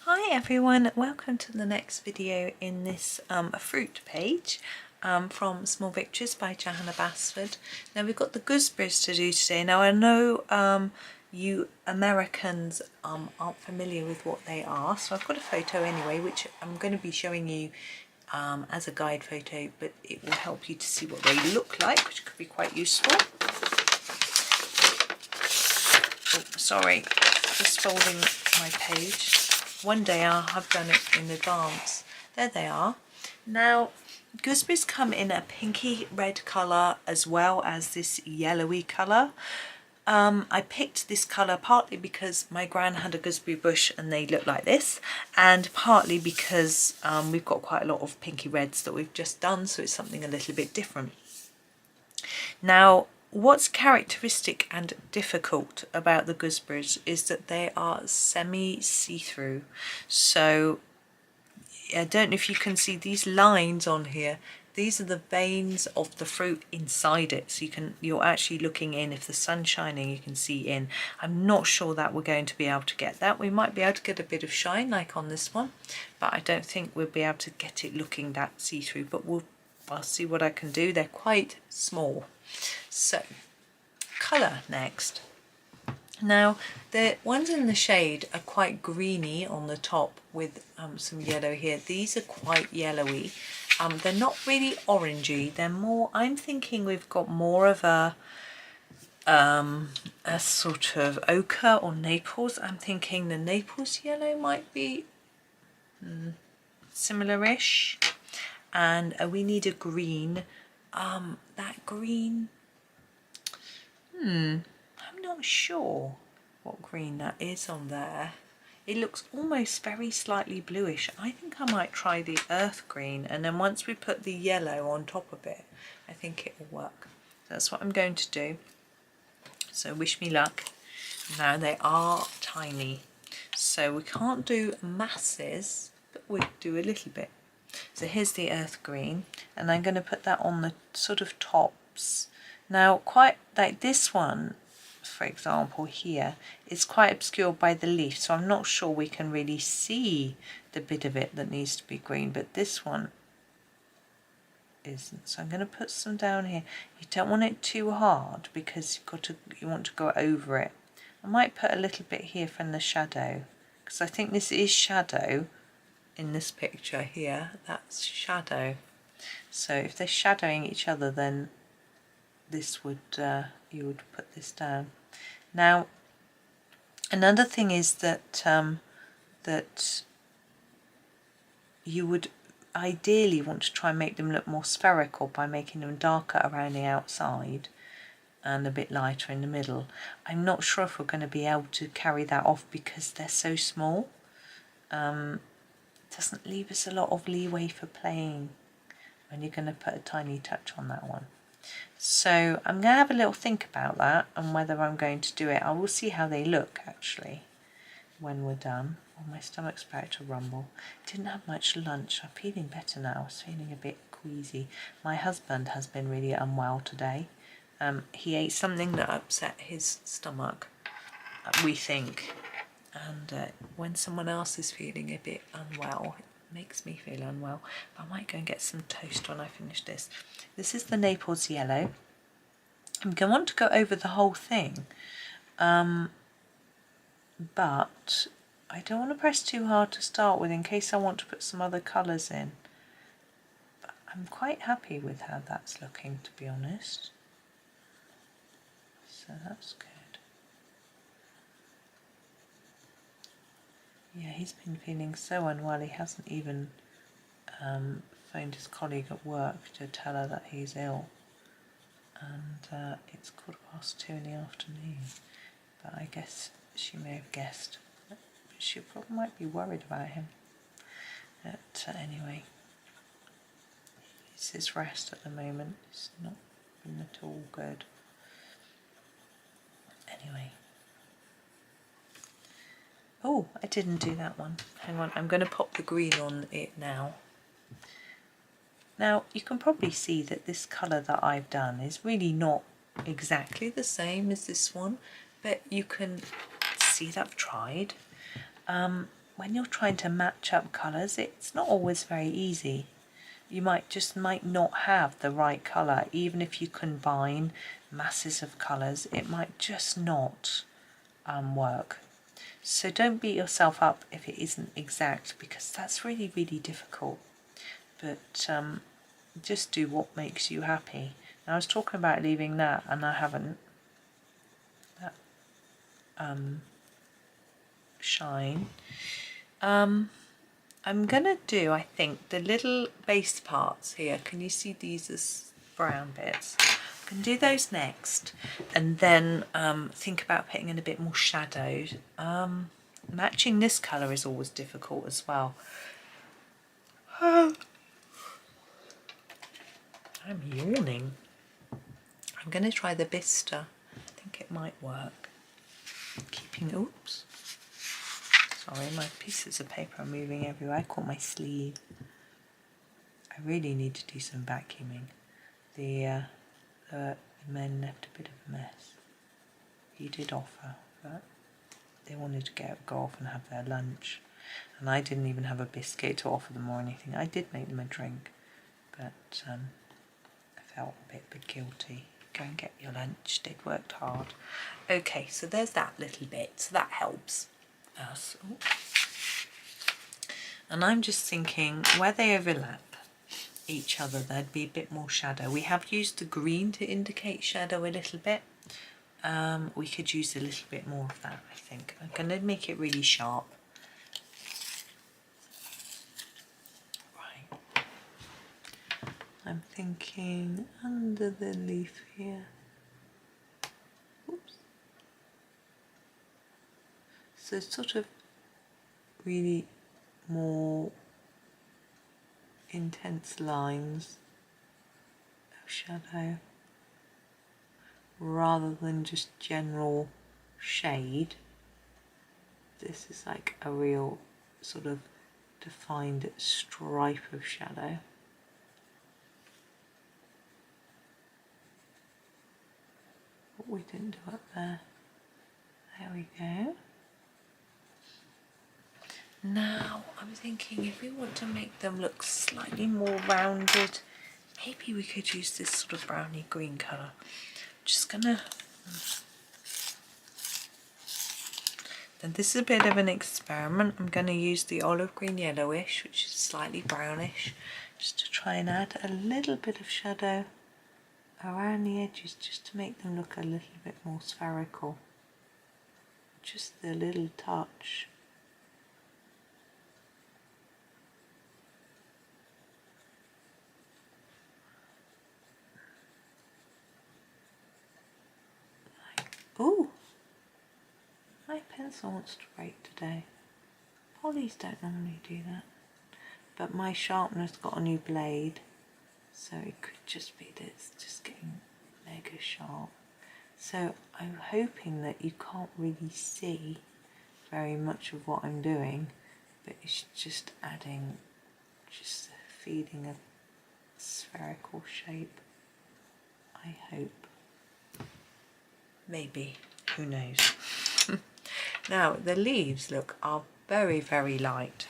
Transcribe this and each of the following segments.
Hi everyone, welcome to the next video in this fruit page from Small Victories by Johanna Basford. Now we've got the gooseberries to do today. Now I know you Americans aren't familiar with what they are, so I've got a photo anyway which I'm going to be showing you as a guide photo, but it will help you to see what they look like, which could be quite useful. Oh, sorry, just folding my page. One day I'll have done it in advance. There they are. Now, gooseberries come in a pinky red colour as well as this yellowy colour. I picked this colour partly because my gran had a gooseberry bush and they look like this, and partly because we've got quite a lot of pinky reds that we've just done, so it's something a little bit different. Now, what's characteristic and difficult about the gooseberries is that they are semi-see-through. So I don't know if you can see these lines on here. These are the veins of the fruit inside it. So you're actually looking in. If the sun's shining, you can see in. I'm not sure that we're going to be able to get that. We might be able to get a bit of shine like on this one, but I don't think we'll be able to get it looking that see-through, but I'll see what I can do. They're quite small. So, colour next. Now, the ones in the shade are quite greeny on the top with some yellow here. These are quite yellowy. They're not really orangey. They're more, I'm thinking we've got more of a sort of ochre or Naples. I'm thinking the Naples yellow might be similar-ish. And we need a green. That green, I'm not sure what green that is on there. It looks almost very slightly bluish. I think I might try the earth green, and then once we put the yellow on top of it, I think it will work. That's what I'm going to do. So wish me luck. Now they are tiny, so we can't do masses, but we'll do a little bit. So here's the earth green, and I'm going to put that on the sort of tops. Now, quite like this one, for example, here, is quite obscured by the leaf, so I'm not sure we can really see the bit of it that needs to be green, but this one isn't. So I'm going to put some down here. You don't want it too hard because you want to go over it. I might put a little bit here from the shadow, because I think this is shadow. In this picture here, that's shadow. So if they're shadowing each other, then this would you would put this down. Now, another thing is that that you would ideally want to try and make them look more spherical by making them darker around the outside and a bit lighter in the middle. I'm not sure if we're going to be able to carry that off because they're so small. Doesn't leave us a lot of leeway for playing when you're going to put a tiny touch on that one. So I'm going to have a little think about that and whether I'm going to do it. I will see how they look actually when we're done. Oh, my stomach's about to rumble. Didn't have much lunch. I'm feeling better now. I was feeling a bit queasy. My husband has been really unwell today. He ate something that upset his stomach, we think. And when someone else is feeling a bit unwell, it makes me feel unwell. I might go and get some toast when I finish this. This is the Naples yellow. I'm going to want to go over the whole thing, but I don't want to press too hard to start with in case I want to put some other colours in. But I'm quite happy with how that's looking, to be honest. So that's good. Yeah, he's been feeling so unwell, he hasn't even phoned his colleague at work to tell her that he's ill. And it's 2:15 in the afternoon, but I guess she may have guessed. But she probably might be worried about him. But anyway, it's his rest at the moment. It's not been at all good. Anyway. Oh, I didn't do that one. Hang on, I'm going to pop the green on it now. Now, you can probably see that this colour that I've done is really not exactly the same as this one, but you can see that I've tried. when you're trying to match up colours, it's not always very easy. You might not have the right colour. Even if you combine masses of colours, it might just not work. So don't beat yourself up if it isn't exact, because that's really, really difficult. But just do what makes you happy. Now, I was talking about leaving that, and I haven't. That shine. I'm gonna do, I think, the little base parts here. Can you see these as brown bits? I can do those next, and then think about putting in a bit more shadowed. Matching this colour is always difficult as well. I'm yawning. I'm going to try the bistre. I think it might work. Oops. Sorry, my pieces of paper are moving everywhere. I caught my sleeve. I really need to do some vacuuming. The men left a bit of a mess. He did offer, but they wanted to go off and have their lunch. And I didn't even have a biscuit to offer them or anything. I did make them a drink, but I felt a bit guilty. Go and get your lunch, they'd worked hard. Okay, so there's that little bit, so that helps us. Ooh. And I'm just thinking, where they overlap each other, there'd be a bit more shadow. We have used the green to indicate shadow a little bit. We could use a little bit more of that, I think. I'm going to make it really sharp. Right. I'm thinking under the leaf here. Oops. So sort of really more intense lines of shadow rather than just general shade. This is like a real sort of defined stripe of shadow. What we didn't do up there. There we go. Now I'm thinking, if we want to make them look slightly more rounded, maybe we could use this sort of browny green colour. Just gonna, then this is a bit of an experiment. I'm going to use the olive green yellowish, which is slightly brownish, just to try and add a little bit of shadow around the edges, just to make them look a little bit more spherical. Just a little touch. Ooh, my pencil wants to break today. Polys don't normally do that, but my sharpener's got a new blade, so it could just be that it's just getting mega sharp. So I'm hoping that you can't really see very much of what I'm doing, but it's just adding, just feeding a spherical shape, I hope. Maybe, who knows. Now the leaves are very, very light.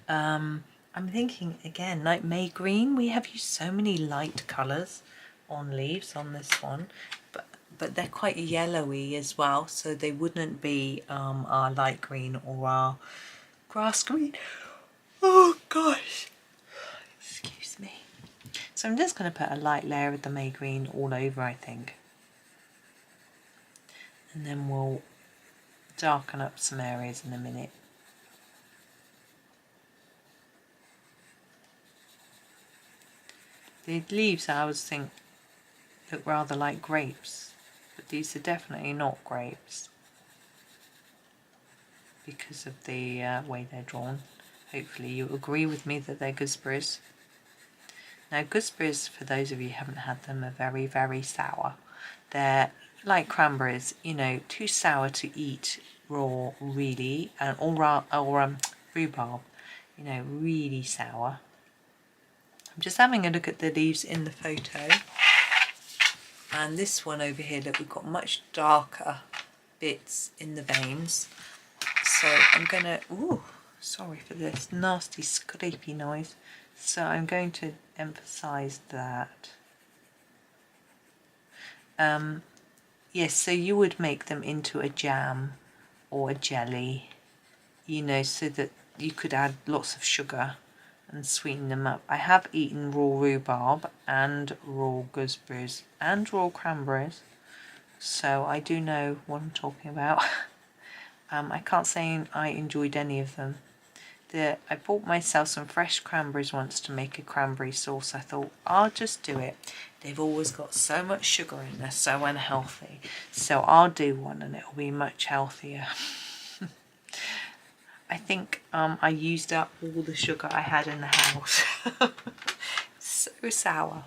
I'm thinking again, like May green, we have used so many light colours on leaves on this one, but they're quite yellowy as well, so they wouldn't be our light green or our grass green. Oh gosh, excuse me. So I'm just going to put a light layer of the May green all over, I think. And then we'll darken up some areas in a minute. The leaves, I always think, look rather like grapes, but these are definitely not grapes because of the way they're drawn. Hopefully you agree with me that they're gooseberries. Now gooseberries, for those of you who haven't had them, are very, very sour. They're like cranberries, you know, too sour to eat raw, really, or rhubarb, you know, really sour. I'm just having a look at the leaves in the photo, and this one over here, look, we've got much darker bits in the veins, So I'm gonna, ooh, sorry for this nasty scrapey noise. So I'm going to emphasize that. Yes, so you would make them into a jam or a jelly, you know, so that you could add lots of sugar and sweeten them up. I have eaten raw rhubarb and raw gooseberries and raw cranberries, so I do know what I'm talking about. I can't say I enjoyed any of them. I bought myself some fresh cranberries once to make a cranberry sauce. I thought I'll just do it. They've always got so much sugar in there, so unhealthy. So I'll do one and it'll be much healthier. I think I used up all the sugar I had in the house. So sour.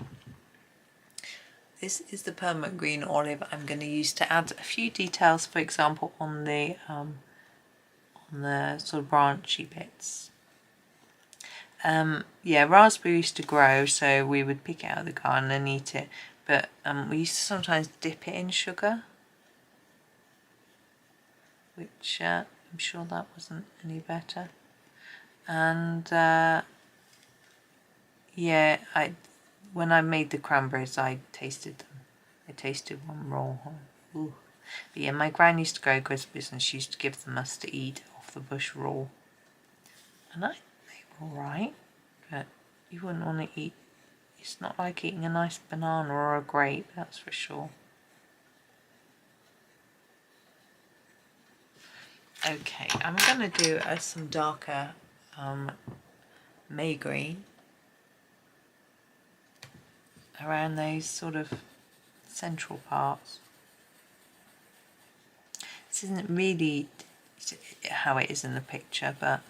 This is the permanent green olive I'm going to use to add a few details, for example, on the sort of branchy bits. Yeah, raspberry used to grow, so we would pick it out of the garden and eat it, but we used to sometimes dip it in sugar, which I'm sure that wasn't any better. And yeah, when I made the cranberries, I tasted them. I tasted one raw. Ooh. But yeah, my gran used to grow gooseberries and she used to give them us to eat off the bush raw. And I think they were alright, but you wouldn't want to eat, it's not like eating a nice banana or a grape, that's for sure. Okay, I'm going to do some darker May green around those sort of central parts. This isn't really how it is in the picture, but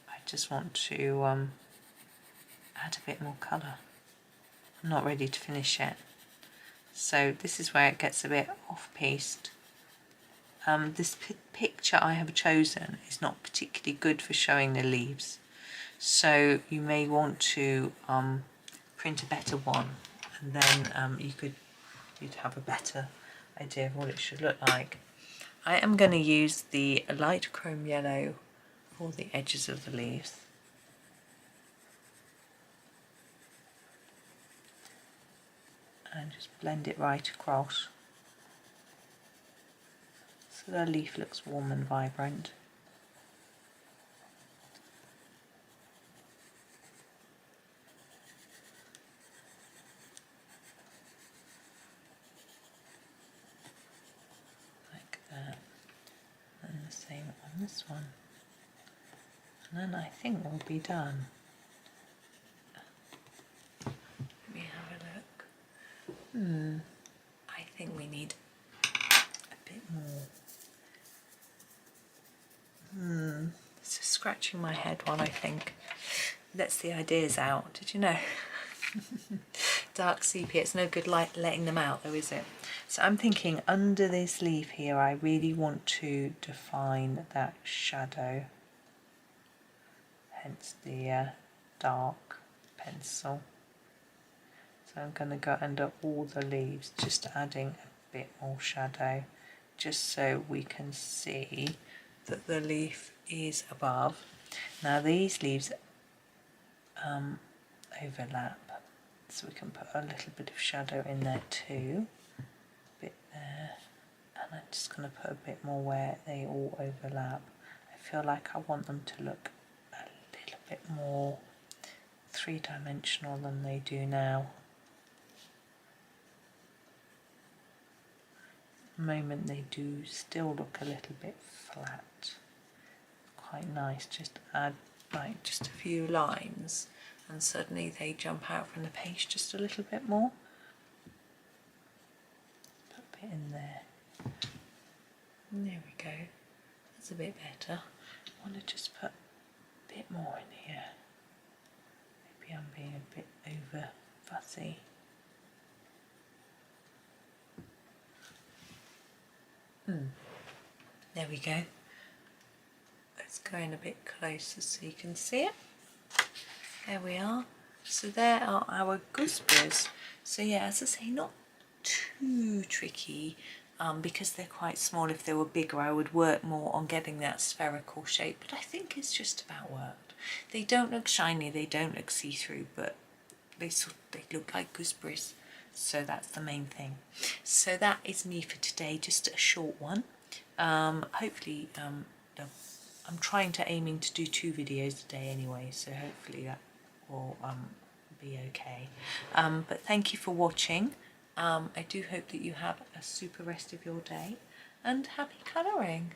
I just want to add a bit more colour. I'm not ready to finish yet. So this is where it gets a bit off-piste. This picture I have chosen is not particularly good for showing the leaves, so you may want to print a better one, and then you'd have a better idea of what it should look like. I am going to use the light chrome yellow for the edges of the leaves. And just blend it right across so the leaf looks warm and vibrant. Like that. And the same on this one. And then I think we'll be done. Let me have a look. I think we need a bit more. It's just scratching my head one, I think. Lets the ideas out, did you know? Dark sepia, it's no good letting them out though, is it? So I'm thinking under this leaf here, I really want to define that shadow. Hence the dark pencil. So I'm going to go under all the leaves, just adding a bit more shadow, just so we can see that the leaf is above. Now these leaves overlap, so we can put a little bit of shadow in there too, a bit there, and I'm just going to put a bit more where they all overlap. I feel like I want them to look a little bit more three-dimensional than they do now. At the moment they do still look a little bit flat. Quite nice, just add like just a few lines and suddenly they jump out from the page just a little bit more. Put a bit in there. And there we go. That's a bit better. I want to just put a bit more in here. Maybe I'm being a bit over fussy. There we go. Let's go in a bit closer so you can see it. There we are. So there are our gooseberries. So yeah, as I say, not too tricky. because they're quite small. If they were bigger, I would work more on getting that spherical shape, but I think it's just about worked. They don't look shiny, they don't look see-through, but they look like gooseberries, so that's the main thing. So that is me for today, just a short one. Hopefully I'm trying to aiming to do 2 videos a day anyway, so hopefully that will be okay. But thank you for watching. I do hope that you have a super rest of your day, and happy colouring.